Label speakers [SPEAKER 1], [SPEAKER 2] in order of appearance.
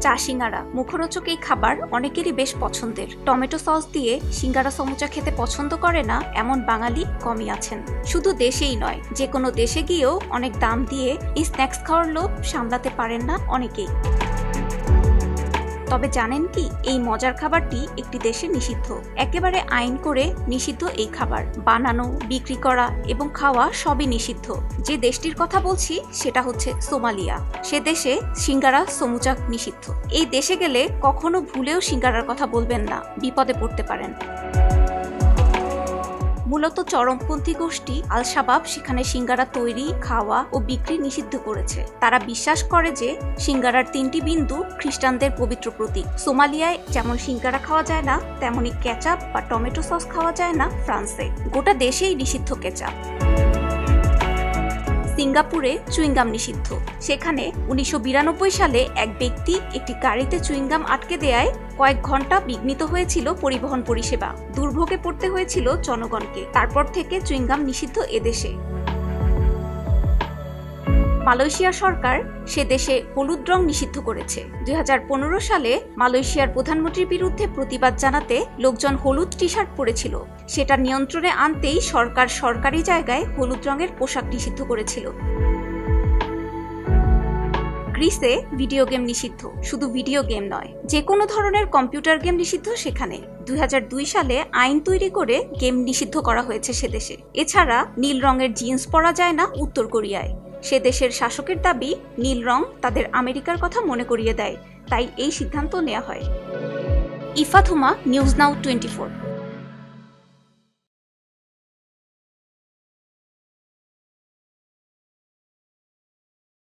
[SPEAKER 1] চা সিঙ্গারা মুখরোচক এই খাবার অনেকেরই বেশ পছন্দের। টমেটো সস দিয়ে সিঙ্গারা সমুচা খেতে পছন্দ করে না এমন বাঙালি কমই আছেন। শুধু দেশেই নয়, যে কোনো দেশে গিয়েও অনেক দাম দিয়ে এই স্ন্যাক্স খাওয়ার লোভ সামলাতে পারেন না অনেকেই। তবে জানেন কি, এই মজার খাবারটি একটি দেশে নিষিদ্ধ। একেবারে আইন করে নিষিদ্ধ এই খাবার। বানানো, বিক্রি করা এবং খাওয়া সবই নিষিদ্ধ। যে দেশটির কথা বলছি সেটা হচ্ছে সোমালিয়া। সে দেশে সিঙ্গারা সমুচা নিষিদ্ধ। এই দেশে গেলে কখনো ভুলেও সিঙ্গারার কথা বলবেন না, বিপদে পড়তে পারেন। মূলত চরমপন্থী গোষ্ঠী আল শাবাব সেখানে সিঙ্গারা তৈরি, খাওয়া ও বিক্রি নিষিদ্ধ করেছে। তারা বিশ্বাস করে যে সিঙ্গারার 3টি বিন্দু খ্রিস্টানদের পবিত্র প্রতীক। সোমালিয়ায় যেমন সিঙ্গারা খাওয়া যায় না, তেমনি কেচাপ বা টমেটো সস খাওয়া যায় না ফ্রান্সে। গোটা দেশেই নিষিদ্ধ কেচাপ। সিঙ্গাপুরে চুইংগাম নিষিদ্ধ। সেখানে 1992 সালে এক ব্যক্তি একটি গাড়িতে চুইংগাম আটকে দেয়ায় কয়েক ঘন্টা বিঘ্নিত হয়েছিল পরিবহন পরিষেবা। দুর্ভোগে পড়তে হয়েছিল জনগণকে। তারপর থেকে চুইংগাম নিষিদ্ধ এদেশে। মালয়েশিয়া সরকার সে দেশে হলুদ রং নিষিদ্ধ করেছে। 2015 সালে মালয়েশিয়ার প্রধানমন্ত্রীর বিরুদ্ধে প্রতিবাদ জানাতে লোকজন হলুদ টি শার্ট পরেছিল। সেটা নিয়ন্ত্রণে আনতেই সরকার সরকারি জায়গায় হলুদ রঙের পোশাক নিষিদ্ধ করেছিল। গ্রিসে ভিডিও গেম নিষিদ্ধ। শুধু ভিডিও গেম নয়, যে কোনো ধরনের কম্পিউটার গেম নিষিদ্ধ সেখানে। 2002 সালে আইন তৈরি করে গেম নিষিদ্ধ করা হয়েছে সে দেশে। এছাড়া নীল রঙের জিন্স পরা যায় না উত্তর কোরিয়ায়। সে দেশের শাসকের দাবি নীল রং তাদের আমেরিকার কথা মনে করিয়ে দেয়, তাই এই সিদ্ধান্ত নেওয়া হয়। ইফাথুমা নিউজ নাও 24।